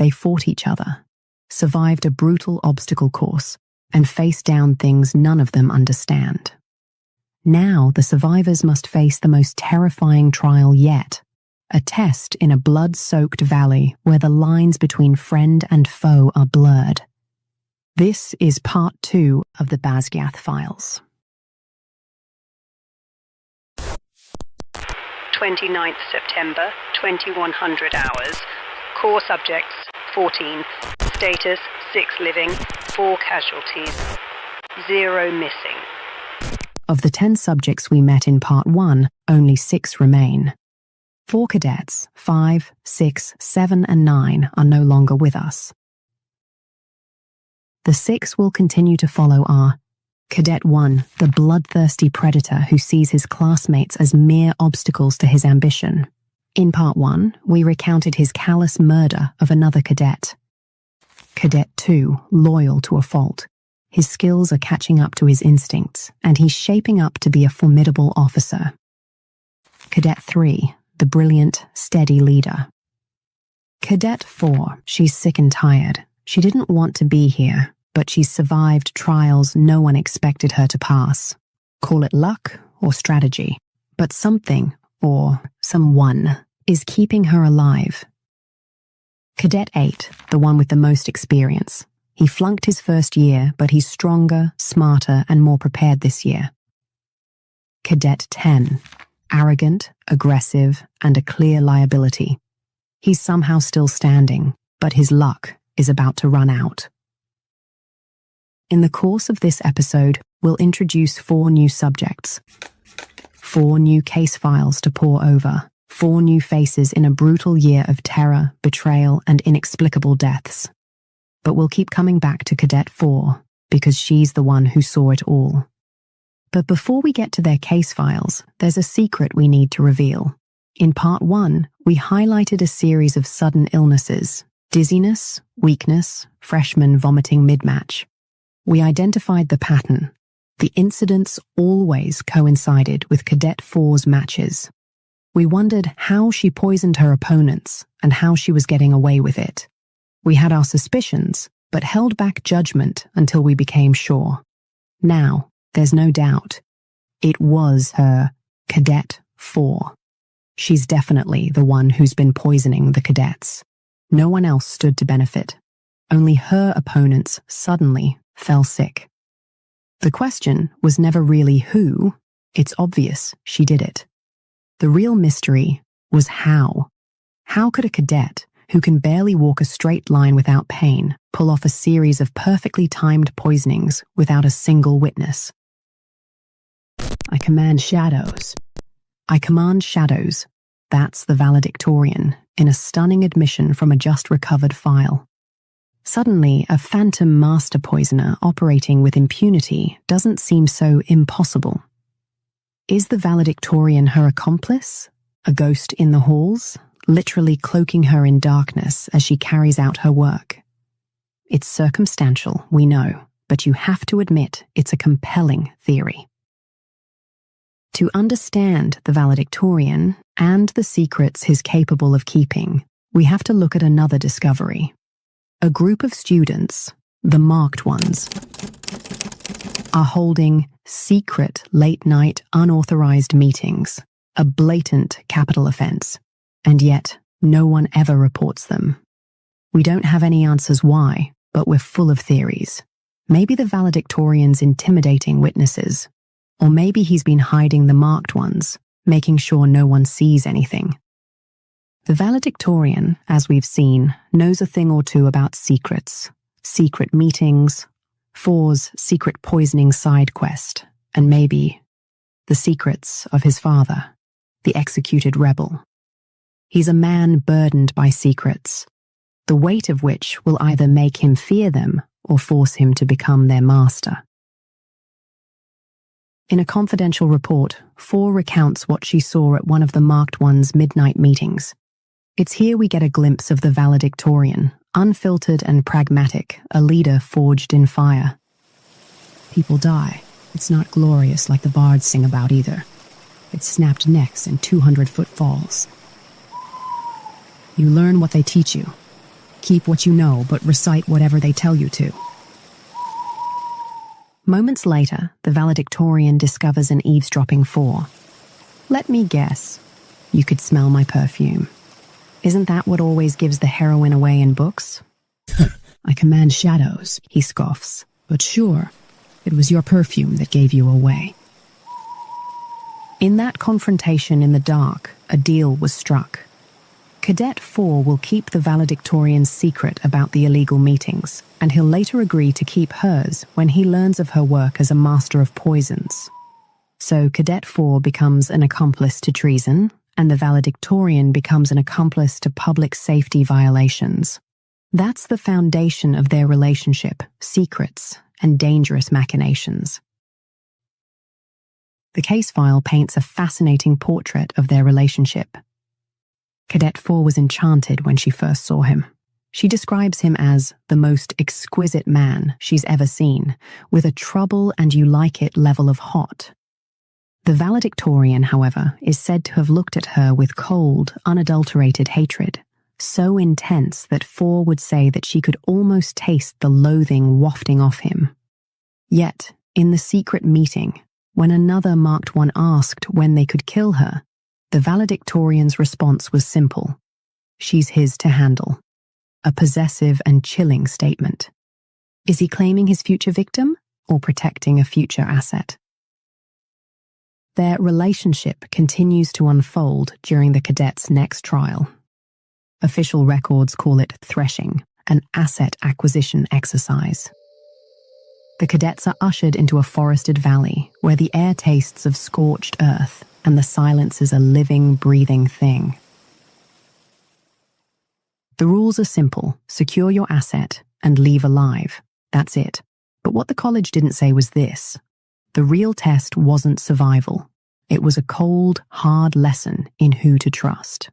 They fought each other, survived a brutal obstacle course, and faced down things none of them understand. Now the survivors must face the most terrifying trial yet, a test in a blood-soaked valley where the lines between friend and foe are blurred. This is part 2 of the Basgiath Files. 29th September, 2100 hours. Core subjects, 14. Status, 6 living, 4 casualties, 0 missing. Of the 10 subjects we met in part 1, only 6 remain. 4 cadets, 5, 6, 7 and 9 are no longer with us. The 6 will continue to follow are Cadet 1, the bloodthirsty predator who sees his classmates as mere obstacles to his ambition. In part 1, we recounted his callous murder of another cadet. Cadet 2, loyal to a fault. His skills are catching up to his instincts, and he's shaping up to be a formidable officer. Cadet 3, the brilliant, steady leader. Cadet 4, she's sick and tired. She didn't want to be here, but she's survived trials no one expected her to pass. Call it luck or strategy, but something, or someone, is keeping her alive. Cadet 8, the one with the most experience. He flunked his first year, but he's stronger, smarter, and more prepared this year. Cadet 10, arrogant, aggressive, and a clear liability. He's somehow still standing, but his luck is about to run out. In the course of this episode, we'll introduce 4 new subjects, 4 new case files to pore over, 4 new faces in a brutal year of terror, betrayal, and inexplicable deaths. But we'll keep coming back to Cadet 4, because she's the one who saw it all. But before we get to their case files, there's a secret we need to reveal. In part 1, we highlighted a series of sudden illnesses, dizziness, weakness, freshmen vomiting mid-match. We identified the pattern. The incidents always coincided with Cadet 4's matches. We wondered how she poisoned her opponents and how she was getting away with it. We had our suspicions, but held back judgment until we became sure. Now, there's no doubt. It was her, Cadet 4. She's definitely the one who's been poisoning the cadets. No one else stood to benefit. Only her opponents suddenly fell sick. The question was never really who. It's obvious she did it. The real mystery was how. How could a cadet who can barely walk a straight line without pain pull off a series of perfectly timed poisonings without a single witness? I command shadows. I command shadows. That's the valedictorian in a stunning admission from a just-recovered file. Suddenly, a phantom master poisoner operating with impunity doesn't seem so impossible. Is the valedictorian her accomplice? A ghost in the halls, literally cloaking her in darkness as she carries out her work? It's circumstantial, we know, but you have to admit it's a compelling theory. To understand the valedictorian and the secrets he's capable of keeping, we have to look at another discovery. A group of students, the marked ones, are holding secret late-night unauthorized meetings, a blatant capital offense, and yet no one ever reports them. We don't have any answers why, but we're full of theories. Maybe the valedictorian's intimidating witnesses, or maybe he's been hiding the marked ones, making sure no one sees anything. The valedictorian, as we've seen, knows a thing or two about secrets, secret meetings, 4's secret poisoning side quest, and maybe the secrets of his father, the executed rebel. He's a man burdened by secrets, the weight of which will either make him fear them or force him to become their master. In a confidential report, 4 recounts what she saw at one of the marked ones' midnight meetings. It's here we get a glimpse of the valedictorian, unfiltered and pragmatic, a leader forged in fire. People die. It's not glorious like the bards sing about either. It's snapped necks and 200-foot falls. You learn what they teach you. Keep what you know, but recite whatever they tell you to. Moments later, the valedictorian discovers an eavesdropping 4. Let me guess. You could smell my perfume. Isn't that what always gives the heroine away in books? I command shadows, he scoffs. But sure, it was your perfume that gave you away. In that confrontation in the dark, a deal was struck. Cadet 4 will keep the valedictorian's secret about the illegal meetings, and he'll later agree to keep hers when he learns of her work as a master of poisons. So Cadet 4 becomes an accomplice to treason, and the valedictorian becomes an accomplice to public safety violations. That's the foundation of their relationship, secrets, and dangerous machinations. The case file paints a fascinating portrait of their relationship. Cadet 4 was enchanted when she first saw him. She describes him as the most exquisite man she's ever seen, with a trouble and you like it level of hot. The valedictorian, however, is said to have looked at her with cold, unadulterated hatred, so intense that 4 would say that she could almost taste the loathing wafting off him. Yet, in the secret meeting, when another marked one asked when they could kill her, the valedictorian's response was simple. She's his to handle. A possessive and chilling statement. Is he claiming his future victim or protecting a future asset? Their relationship continues to unfold during the cadet's next trial. Official records call it threshing, an asset acquisition exercise. The cadets are ushered into a forested valley where the air tastes of scorched earth and the silence is a living, breathing thing. The rules are simple: secure your asset and leave alive. That's it. But what the college didn't say was this: the real test wasn't survival. It was a cold, hard lesson in who to trust.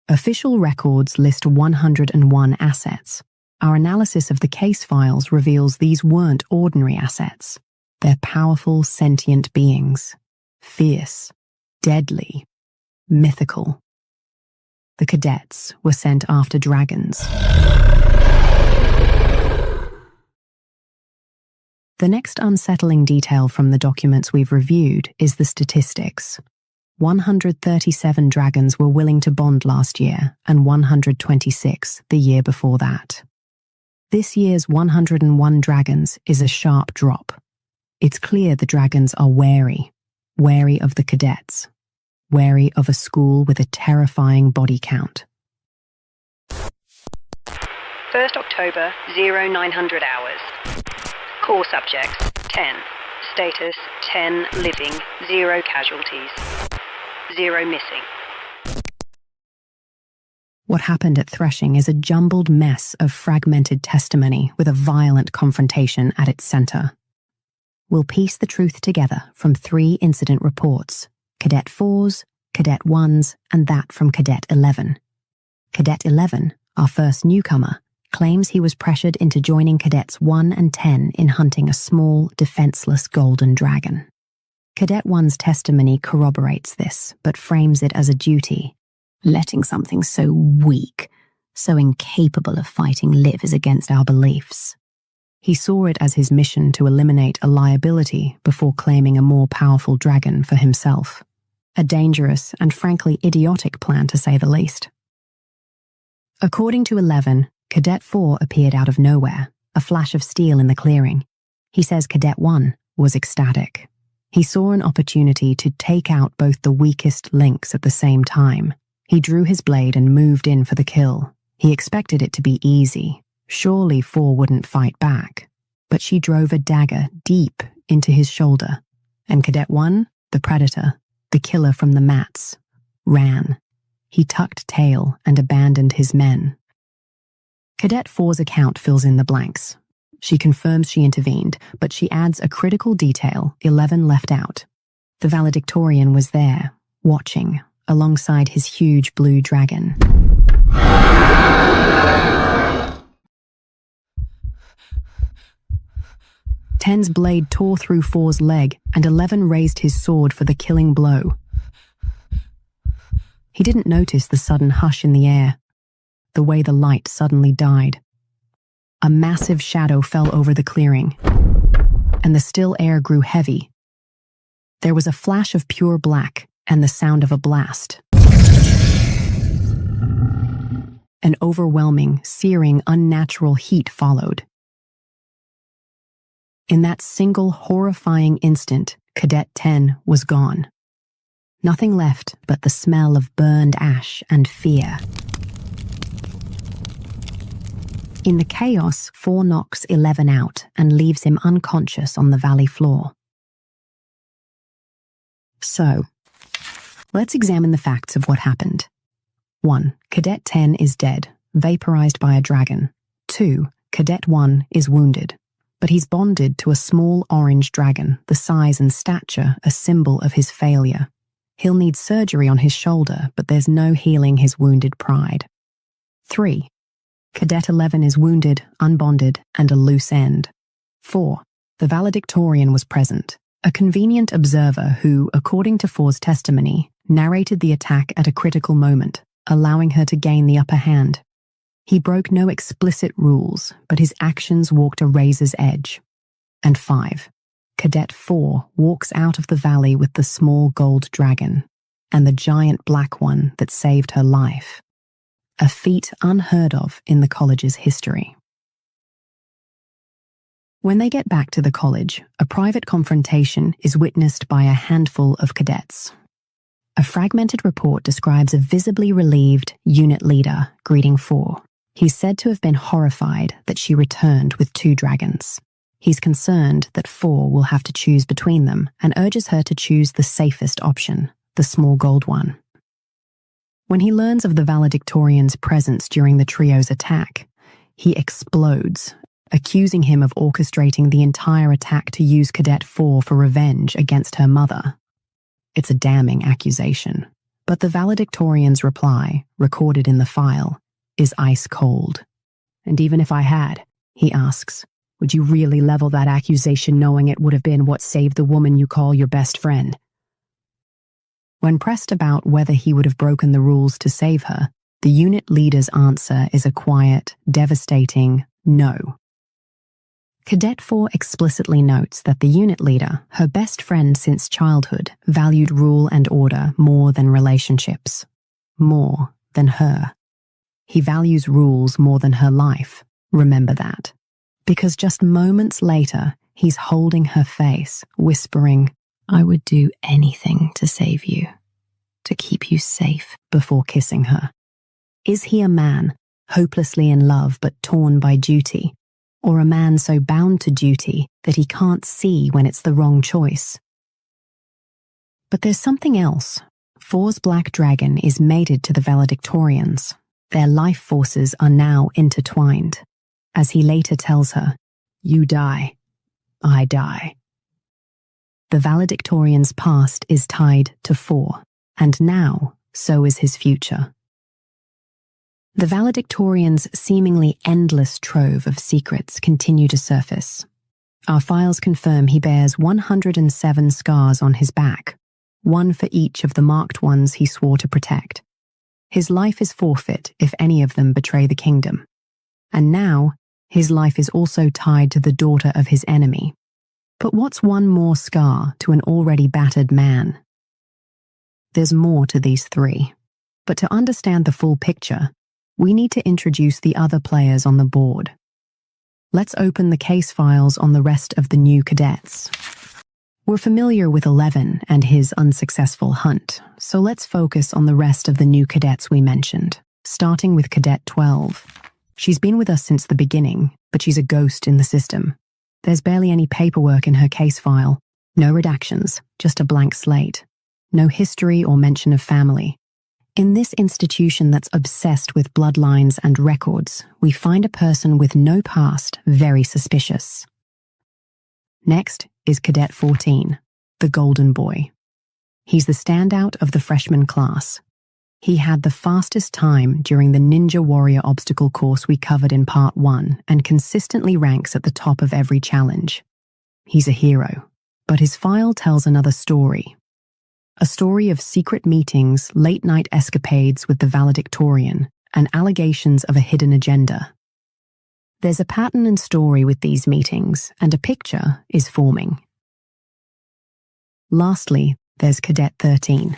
Official records list 101 assets. Our analysis of the case files reveals these weren't ordinary assets. They're powerful, sentient beings. Fierce, deadly, mythical. The cadets were sent after dragons. The next unsettling detail from the documents we've reviewed is the statistics. 137 dragons were willing to bond last year, and 126 the year before that. This year's 101 dragons is a sharp drop. It's clear the dragons are wary of the cadets, wary of a school with a terrifying body count. 1st October, 0900 hours. Core subjects, 10. Status, 10 living, 0 casualties. 0 missing. What happened at Threshing is a jumbled mess of fragmented testimony with a violent confrontation at its center. We'll piece the truth together from 3 incident reports: Cadet 4's, Cadet 1's, and that from Cadet 11. Cadet 11, our first newcomer, claims he was pressured into joining Cadets 1 and 10 in hunting a small, defenseless golden dragon. Cadet 1's testimony corroborates this, but frames it as a duty. Letting something so weak, so incapable of fighting live is against our beliefs. He saw it as his mission to eliminate a liability before claiming a more powerful dragon for himself. A dangerous and frankly idiotic plan, to say the least. According to 11, Cadet 4 appeared out of nowhere, a flash of steel in the clearing. He says Cadet 1 was ecstatic. He saw an opportunity to take out both the weakest links at the same time. He drew his blade and moved in for the kill. He expected it to be easy. Surely 4 wouldn't fight back. But she drove a dagger deep into his shoulder. And Cadet 1, the predator, the killer from the mats, ran. He tucked tail and abandoned his men. Cadet 4's account fills in the blanks. She confirms she intervened, but she adds a critical detail 11 left out. The valedictorian was there, watching, alongside his huge blue dragon. Ten's blade tore through 4's leg, and 11 raised his sword for the killing blow. He didn't notice the sudden hush in the air. the way the light suddenly died. A massive shadow fell over the clearing, and the still air grew heavy. There was a flash of pure black and the sound of a blast. An overwhelming, searing, unnatural heat followed. In that single horrifying instant, Cadet 10 was gone. Nothing left but the smell of burned ash and fear. In the chaos, 4 knocks 11 out and leaves him unconscious on the valley floor. So, let's examine the facts of what happened. 1. Cadet 10 is dead, vaporized by a dragon. 2. Cadet 1 is wounded, but he's bonded to a small orange dragon, the size and stature a symbol of his failure. He'll need surgery on his shoulder, but there's no healing his wounded pride. 3. Cadet 11 is wounded, unbonded, and a loose end. 4. The valedictorian was present, a convenient observer who, according to 4's testimony, narrated the attack at a critical moment, allowing her to gain the upper hand. He broke no explicit rules, but his actions walked a razor's edge. And 5. Cadet 4 walks out of the valley with the small gold dragon and the giant black one that saved her life. A feat unheard of in the college's history. When they get back to the college, a private confrontation is witnessed by a handful of cadets. A fragmented report describes a visibly relieved unit leader greeting 4. He's said to have been horrified that she returned with 2 dragons. He's concerned that 4 will have to choose between them and urges her to choose the safest option, the small gold one. When he learns of the valedictorian's presence during the trio's attack, he explodes, accusing him of orchestrating the entire attack to use Cadet 4 for revenge against her mother. It's a damning accusation, but the valedictorian's reply, recorded in the file, is ice cold. And even if I had, he asks, would you really level that accusation knowing it would have been what saved the woman you call your best friend? When pressed about whether he would have broken the rules to save her, the unit leader's answer is a quiet, devastating no. Cadet 4 explicitly notes that the unit leader, her best friend since childhood, valued rule and order more than relationships, more than her. He values rules more than her life, remember that. Because just moments later, he's holding her face, whispering, I would do anything to save you, to keep you safe, before kissing her. Is he a man, hopelessly in love but torn by duty, or a man so bound to duty that he can't see when it's the wrong choice? But there's something else. 4's black dragon is mated to the valedictorians. Their life forces are now intertwined. As he later tells her, you die, I die. The valedictorian's past is tied to 4, and now so is his future. The valedictorian's seemingly endless trove of secrets continue to surface. Our files confirm he bears 107 scars on his back, 1 for each of the marked ones he swore to protect. His life is forfeit if any of them betray the kingdom. And now, his life is also tied to the daughter of his enemy. But what's 1 more scar to an already battered man? There's more to these 3. But to understand the full picture, we need to introduce the other players on the board. Let's open the case files on the rest of the new cadets. We're familiar with 11 and his unsuccessful hunt, so let's focus on the rest of the new cadets we mentioned, starting with Cadet 12. She's been with us since the beginning, but she's a ghost in the system. There's barely any paperwork in her case file, no redactions, just a blank slate. No history or mention of family. In this institution that's obsessed with bloodlines and records, we find a person with no past very suspicious. Next is Cadet 14, the Golden Boy. He's the standout of the freshman class. He had the fastest time during the Ninja Warrior obstacle course we covered in Part 1 and consistently ranks at the top of every challenge. He's a hero, but his file tells another story. A story of secret meetings, late-night escapades with the valedictorian, and allegations of a hidden agenda. There's a pattern and story with these meetings, and a picture is forming. Lastly, there's Cadet 13.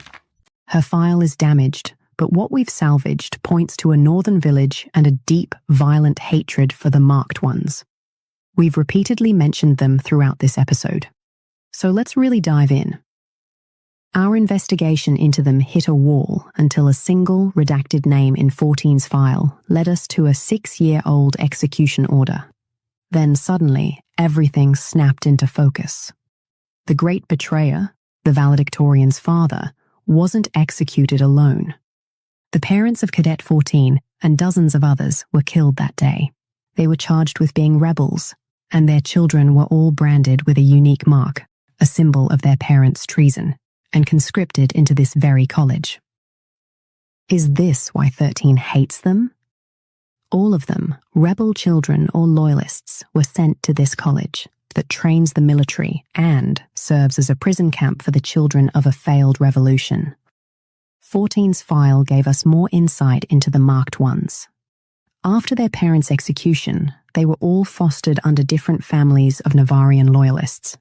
Her file is damaged, but what we've salvaged points to a northern village and a deep, violent hatred for the marked ones. We've repeatedly mentioned them throughout this episode. So let's really dive in. Our investigation into them hit a wall until a single redacted name in 14's file led us to a 6-year-old execution order. Then suddenly, everything snapped into focus. The great betrayer, the valedictorian's father, wasn't executed alone. The parents of Cadet 14 and dozens of others were killed that day. They were charged with being rebels, and their children were all branded with a unique mark, a symbol of their parents' treason, and conscripted into this very college. Is this why 13 hates them? All of them, rebel children or loyalists, were sent to this college that trains the military and serves as a prison camp for the children of a failed revolution. 14's file gave us more insight into the marked ones. After their parents' execution, they were all fostered under different families of Navarian loyalists.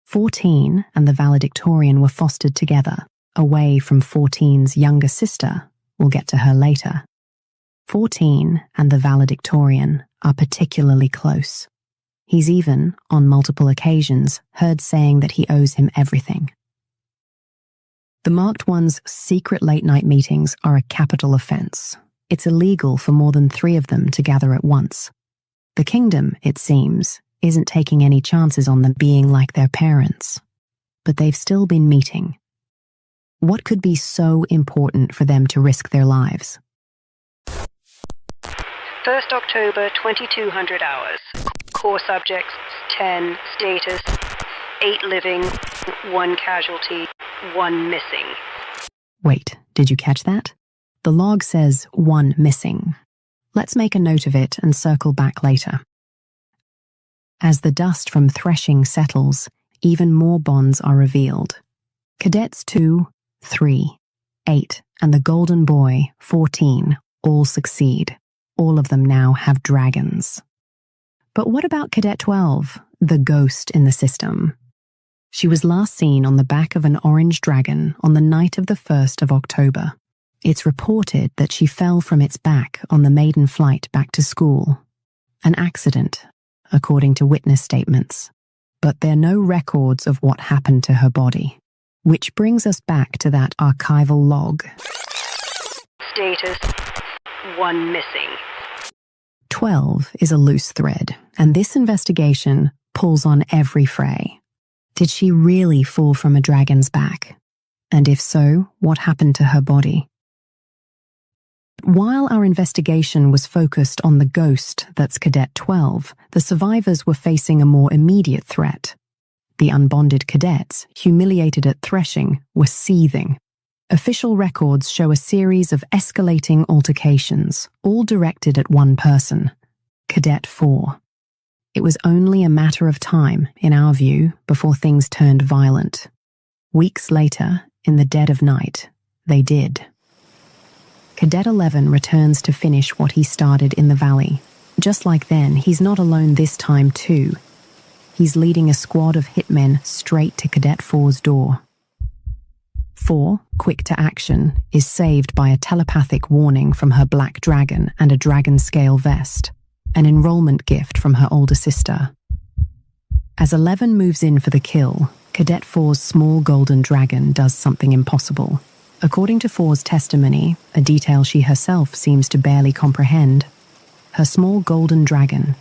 14 and the valedictorian were fostered together, away from 14's younger sister. We'll get to her later. 14 and the valedictorian are particularly close. He's even, on multiple occasions, heard saying that he owes him everything. The marked one's secret late-night meetings are a capital offense. It's illegal for more than 3 of them to gather at once. The kingdom, it seems, isn't taking any chances on them being like their parents. But they've still been meeting. What could be so important for them to risk their lives? 1st October, 2200 hours. Core subjects, 10. Status, 8 living, 1 casualty, 1 missing. Wait, did you catch that? The log says 1 missing. Let's make a note of it and circle back later. As the dust from threshing settles, even more bonds are revealed. Cadets 2, 3, 8, and the golden boy, 14, all succeed. All of them now have dragons. But what about Cadet 12, the ghost in the system? She was last seen on the back of an orange dragon on the night of the 1st of October. It's reported that she fell from its back on the maiden flight back to school. An accident, according to witness statements. But there are no records of what happened to her body. Which brings us back to that archival log. Status, 1 missing. 12 is a loose thread, and this investigation pulls on every fray. Did she really fall from a dragon's back? And if so, what happened to her body? While our investigation was focused on the ghost that's Cadet 12, the survivors were facing a more immediate threat. The unbonded cadets, humiliated at threshing, were seething. Official records show a series of escalating altercations, all directed at one person, Cadet 4. It was only a matter of time, in our view, before things turned violent. Weeks later, in the dead of night, they did. Cadet 11 returns to finish what he started in the valley. Just like then, he's not alone this time too. He's leading a squad of hitmen straight to Cadet 4's door. 4, quick to action, is saved by a telepathic warning from her black dragon and a dragon scale vest, an enrollment gift from her older sister. As 11 moves in for the kill, Cadet 4's small golden dragon does something impossible. According to 4's testimony, a detail she herself seems to barely comprehend, her small golden dragon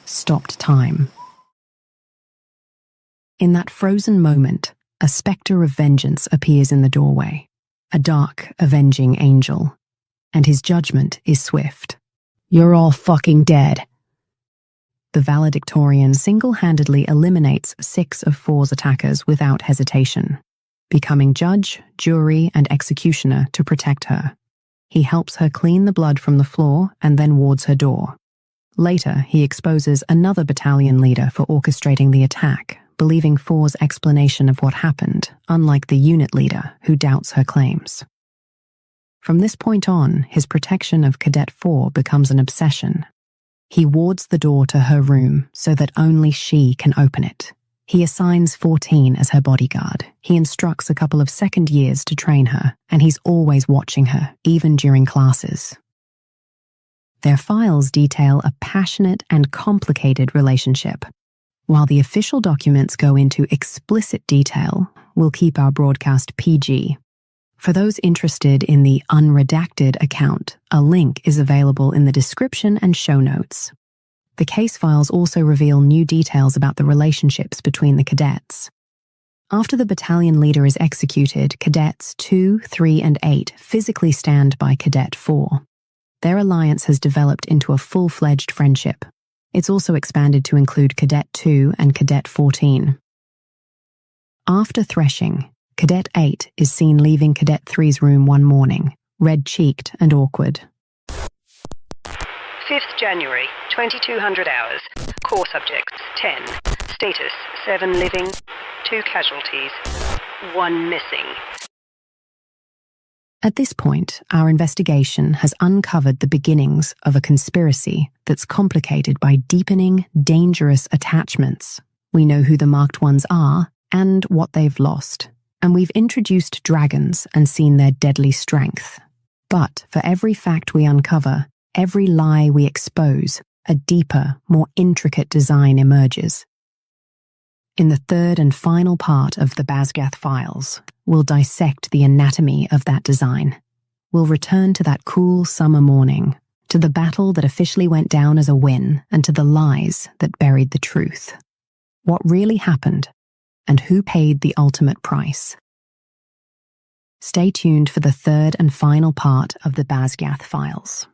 stopped time. In that frozen moment, a spectre of vengeance appears in the doorway, a dark, avenging angel, and his judgment is swift. You're all fucking dead. The valedictorian single-handedly eliminates 6 of 4's attackers without hesitation, becoming judge, jury, and executioner to protect her. He helps her clean the blood from the floor and then wards her door. Later, he exposes another battalion leader for orchestrating the attack, believing 4's explanation of what happened, unlike the unit leader who doubts her claims. From this point on, his protection of Cadet 4 becomes an obsession. He wards the door to her room so that only she can open it. He assigns 14 as her bodyguard. He instructs a couple of second years to train her, and he's always watching her, even during classes. Their files detail a passionate and complicated relationship. While the official documents go into explicit detail, we'll keep our broadcast PG. For those interested in the unredacted account, a link is available in the description and show notes. The case files also reveal new details about the relationships between the cadets. After the battalion leader is executed, Cadets 2, 3, and 8 physically stand by Cadet 4. Their alliance has developed into a full-fledged friendship. It's also expanded to include Cadet 2 and Cadet 14. After threshing, Cadet 8 is seen leaving Cadet 3's room one morning, red-cheeked and awkward. 5th January, 2200 hours. Core subjects, 10. Status, 7 living, 2 casualties, 1 missing. At this point, our investigation has uncovered the beginnings of a conspiracy that's complicated by deepening, dangerous attachments. We know who the marked ones are and what they've lost. And we've introduced dragons and seen their deadly strength. But for every fact we uncover, every lie we expose, a deeper, more intricate design emerges. In the third and final part of the Basgiath Files, we'll dissect the anatomy of that design. We'll return to that cool summer morning, to the battle that officially went down as a win, and to the lies that buried the truth. What really happened, and who paid the ultimate price. Stay tuned for the third and final part of the Basgiath Files.